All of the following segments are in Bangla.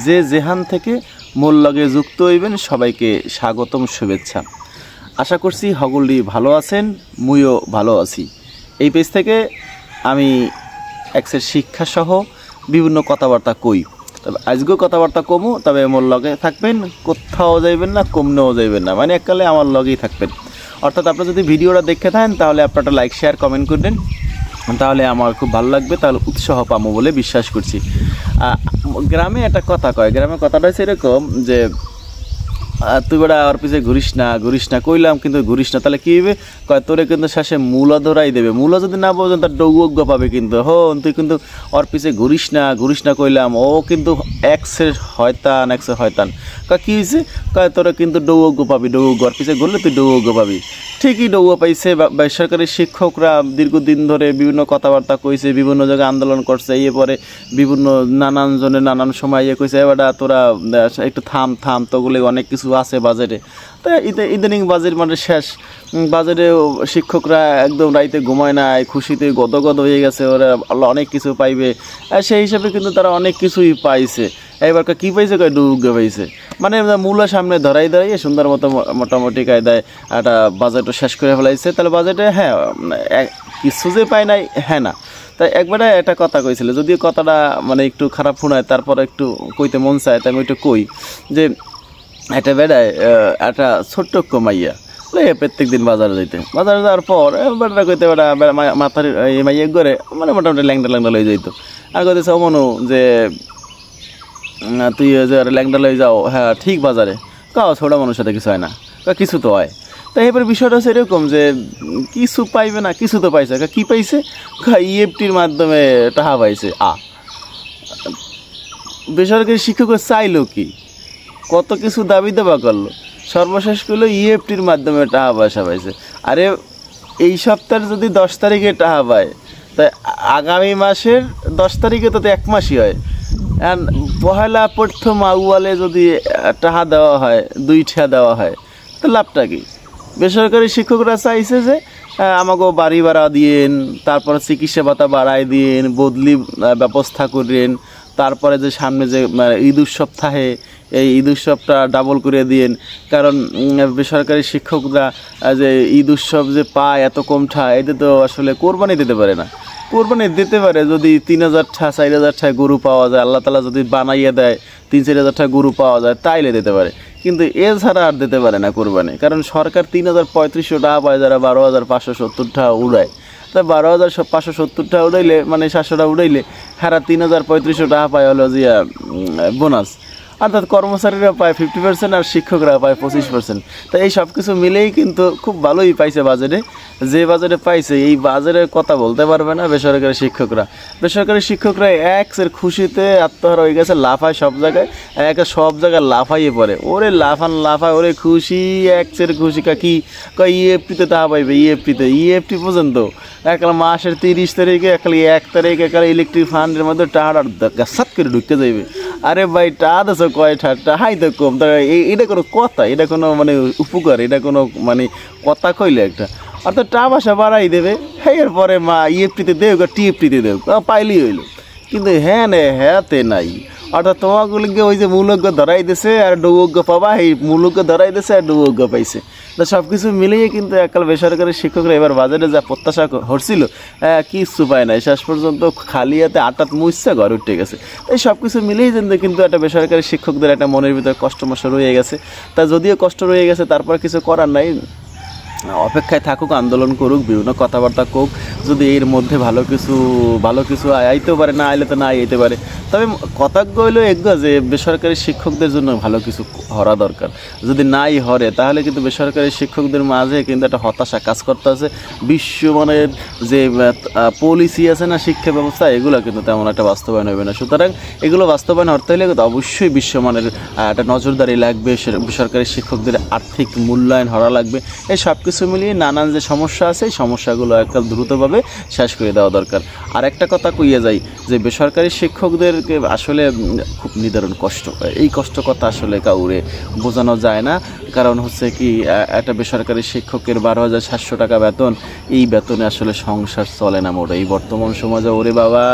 যে যেখান থেকে মোর লগে যুক্ত হইবেন সবাইকে স্বাগতম শুভেচ্ছা। আশা করছি সকলেই ভালো আছেন, মুইও ভালো আছি। এই পেজ থেকে আমি এক্সের শিক্ষাসহ বিভিন্ন কথাবার্তা কই। তবে আজকেও কথাবার্তা কমু, তবে মোর লগে থাকবেন, কোথাও যাইবেন না, কমনেও যাইবেন না, মানে এককালে আমার লগেই থাকবেন। অর্থাৎ আপনারা যদি ভিডিওটা দেখে থাকেন তাহলে আপনারা লাইক শেয়ার কমেন্ট করবেন, তাহলে আমার খুব ভালো লাগবে, তাহলে উৎসাহ পাবো বলে বিশ্বাস করছি। গ্রামে একটা কথা কয়, গ্রামের কথাটা হচ্ছে এরকম যে তুই বেড়া ওর পিছিয়ে ঘুরিস না কইলাম, কিন্তু ঘুরিস না, তাহলে কী হবে, কয় তোরে কিন্তু শেষে মূলা ধরাই দেবে। মূলা যদি না বোঝেন তার ডৌজ্ঞ পাবে, কিন্তু হন তুই কিন্তু ওর পিছিয়ে ঘুরিস না কইলাম, ও কিন্তু এক্সের হয়তান কয় কী হয়েছে, কয় তোরা কিন্তু ডৌজ্ঞ পাবি, ওর পিছিয়ে ঘুরলে তুই ডৌজ্ঞ পাবি। ঠিকই ডৌজ্ঞ পাইছে। বেসরকারি শিক্ষকরা দীর্ঘদিন ধরে বিভিন্ন কথাবার্তা কইছে, বিভিন্ন জায়গায় আন্দোলন করছে, পরে বিভিন্ন নানান জনে নানান সময় কইছে এবারটা তোরা একটু থাম তোগুলো অনেক কিছু আছে বাজেটে। তো ইদানিং বাজেট মানে শেষ, বাজেটে শিক্ষকরা একদম রাইতে ঘুমায় না, খুশিতে গদগদ হয়ে গেছে, ওরা অনেক কিছু পাইবে, সেই হিসাবে কিন্তু তারা অনেক কিছুই পাইছে। এবার কী পাইছে, কয় ডুবে পাইছে, মানে মূলা সামনে দাঁড়াইয়ে সুন্দর মতো মোটামুটি কায়দায় একটা বাজেটও শেষ করে ফেলাইছে। তাহলে বাজেটে হ্যাঁ কিছু যে পায় নাই হ্যাঁ না, তাই একবারে একটা কথা কইছিল, যদিও কথাটা মানে একটু খারাপ শোনায়, তারপর একটু কইতে মন চায়, তাই আমি একটু কই যে একটা বেড়ায় একটা ছোট্ট কমাইয়া প্রত্যেক দিন বাজারে যাওয়ার পর বেড়াটা কইতে বেড়া মাথার মাইয়া করে মানে মোটামুটি ল্যাংটা লয়ে যাইতো। আর কইতেছে অমনু যে তুই যে ল্যাংটা লয়ে যাও, হ্যাঁ ঠিক বাজারে, কাও ছোটো মানুষের সাথে কিছু হয় না, কিছু তো হয়। তো এবার বিষয়টা হচ্ছে এরকম যে কিছু পাইবে না, কিছু তো পাইছে, কী পাইছে, ইএফটির মাধ্যমে টাকা পাইছে। বেসরকারি শিক্ষক চাইলো কি, কত কিছু দাবি দেওয়া করলো, সর্বশেষ করলো ইএফটির মাধ্যমে টাকা পয়সা পাইছে। আরে এই সপ্তাহের যদি 10 তারিখে টাকা পায়, তাই আগামী মাসের 10 তারিখে তো 1 মাসই হয়। আর পহেলা প্রথম আউয়ালে যদি টাকা দেওয়া হয়, 2 টাকা দেওয়া হয়, তো লাভটা কি? বেসরকারি শিক্ষকরা চাইছে যে আমাকেও বাড়ি ভাড়া দিয়েন, তারপরে চিকিৎসা ভাতা বাড়ায় দিয়েন, বদলি ব্যবস্থা করেন, তারপরে যে সামনে যে ঈদ উৎসব থাকে এই ঈদ উৎসবটা ডাবল করে দিয়েন। কারণ বেসরকারি শিক্ষকরা যে ঈদ উৎসব যে পায় এত কম ঠা, এতে তো আসলে কোরবানি দিতে পারে না। কোরবানি দিতে পারে যদি 3000 ঠা 4000 ঠায় গরু পাওয়া যায়, আল্লাহ তালা যদি বানাইয়ে দেয় 3-4 হাজার গরু পাওয়া যায়, তাইলে দিতে পারে, কিন্তু এছাড়া আর দিতে পারে না কোরবানি। কারণ সরকার 3500 টাকা পায়, যারা 12,570 টাকা উড়ায়। তাই 12,570 টাকা উড়াইলে মানে 700 টাকা উড়াইলে হারা 3,3500 টাকা পায় হলো যে বোনাস। অর্থাৎ কর্মচারীরা পায় 50% আর শিক্ষকরা পায় 25%। তো এই সব কিছু মিলেই কিন্তু খুব ভালোই পাইছে বাজেটে। যে বাজেটে পাইছে এই বাজেটের কথা বলতে পারবে না বেসরকারি শিক্ষকরা। বেসরকারি শিক্ষকরা এক্সের খুশিতে আত্মহারা হয়ে গেছে, লাফায় সব জায়গায়, সব জায়গায় লাফাইয়ে পড়ে, ওরে লাফায়, ওরে খুশি, এক্সের খুশি। কি কয় ইএফটিতে তা পাইবে, ইএফটি পর্যন্ত একাল মাসের 30 তারিখে, একাল 1 তারিখে একাল ইলেকট্রিক ফান্ডের মধ্যে টাকাটা সাত করে ঢুকতে যাইবে। আরে ভাই টাকা দেশ কয়টা হাই তো কম, তা এটা কোনো কথা, এটা কোনো মানে উপকার, এটা কোনো মানে কথা কইলে একটা। অর্থাৎ টাকা পয়সা বাড়াই দেবে, হ্যাঁ এরপরে মা ইএফটিতে দেব, টিএফটিতে দেব, পাইলেই হইল। কিন্তু হ্যাঁতে নাই। অর্থাৎ তোমাগুলিকে ওই যে মূলজ্ঞ ধরাই দিছে আর ডৌজ্ঞ পাবা, এই মূলজ্ঞ ধরাই দিছে আর ডৌজ্ঞ পাইছে। তো সব কিছু মিলিয়ে কিন্তু একাল বেসরকারি শিক্ষকরা এবার বাজারে যা প্রত্যাশা হচ্ছিল কিছু পায় নাই, শেষ পর্যন্ত খালি হাতে আটাত মুইসা ঘর উঠে গেছে। এই সব কিছু মিলেই কিন্তু একটা বেসরকারি শিক্ষকদের একটা মনের ভিতরে কষ্টমষ্ট রয়ে গেছে। তা যদিও কষ্ট রয়ে গেছে, তারপর কিছু করার নাই, অপেক্ষায় থাকুক, আন্দোলন করুক, বিভিন্ন কথাবার্তা কোক, যদি এর মধ্যে ভালো কিছু আইতেও পারে, না আইলে তো না আইতে পারে। তবে কথা হইলো এগুলো যে বেসরকারি শিক্ষকদের জন্য ভালো কিছু হরা দরকার। যদি নাই হরে তাহলে কিন্তু বেসরকারি শিক্ষকদের মাঝে কিন্তু একটা হতাশা কাজ করতে আছে। বিশ্বমানের যে পলিসি আছে না শিক্ষা ব্যবস্থা, এগুলো কিন্তু তেমন একটা বাস্তবায়ন হবে না। সুতরাং এগুলো বাস্তবায়ন করতে হলে কিন্তু অবশ্যই বিশ্বমানের একটা নজরদারি লাগবে, বেসরকারি শিক্ষকদের আর্থিক মূল্যায়ন হরা লাগবে। এই সব কিছু কিছু মিলিয়ে নানান যে সমস্যা আছে এই সমস্যাগুলো একটা দ্রুতভাবে শেষ করে দেওয়া দরকার। আর একটা কথা কইয়া যাই যে বেসরকারি শিক্ষকদেরকে আসলে খুব নিদারুণ কষ্ট হয়, এই কষ্ট কথা আসলে কাউরে বোঝানো যায় না। কারণ হচ্ছে কি একটা বেসরকারি শিক্ষকের 12,700 টাকা বেতন, এই বেতনে আসলে সংসার চলে না মোটে এই বর্তমান সমাজে। ওরে বাবা,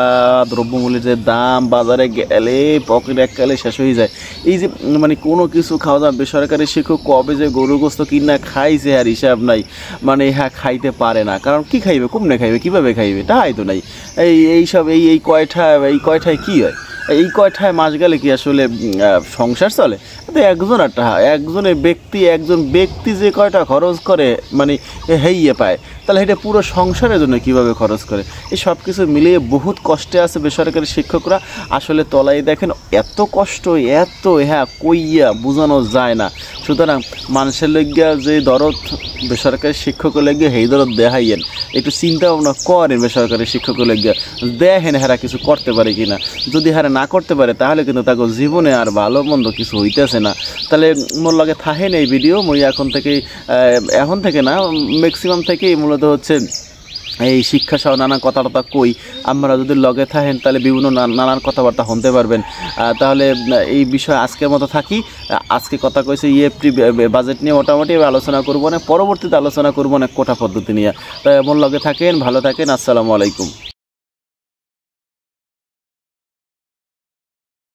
দ্রব্যমূল্যের যে দাম বাজারে গেলে পকেট এককালে শেষ হয়ে যায়। এই যে মানে কোনো কিছু খাওয়া দাওয়া, বেসরকারি শিক্ষক কবে যে গরু গোস্ত কিনা খাইছে আর হিসাব নাই, মানে হ্যাঁ খাইতে পারে না। কারণ কি খাইবে, কমনে খাইবে, কীভাবে খাইবে, তাই তো নাই। এইসব এই কয়টায় কী হয়, এই কয়টায় মাস গেলে কি আসলে সংসার চলে? তো একজনের একজন ব্যক্তি যে কয়টা খরচ করে মানে হেইয়ে পায়, তাহলে এটা পুরো সংসারের জন্য কীভাবে খরচ করে? এই সব কিছু মিলিয়ে বহুত কষ্টে আছে বেসরকারি শিক্ষকরা। আসলে তলায় দেখেন এত কষ্ট, এত কইয়া বোঝানো যায় না। সুতরাং মানুষের লইগা যে দরদ বেসরকারি শিক্ষকের লেগে সেই দরদ দেখাইয়েন, একটু চিন্তা ভাবনা করেন বেসরকারি শিক্ষকের লেগে, দেখেন হেরা কিছু করতে পারে কি না। যদি হারা না করতে পারে তাহলে কিন্তু তাকে জীবনে আর ভালো মন্দ কিছু হইতেছে না। তাহলে মোর লগে থাকেন এই ভিডিও, মই এখন থেকে না ম্যাক্সিমাম থেকেই মূলত হচ্ছে এই শিক্ষা সহ নানা কথাবার্তা কই। আমরা যদি লগে থাকেন তাহলে বিভিন্ন নানান কথাবার্তা শুনতে পারবেন। তাহলে এই বিষয়ে আজকের মতো থাকি। আজকে কথা কইছে ইএফটি বাজেট নিয়ে মোটামুটি আলোচনা করবো না, পরবর্তীতে আলোচনা করবো না কোটা পদ্ধতি নিয়ে। তাই এমন লগে থাকেন, ভালো থাকেন, আসসালামু আলাইকুম।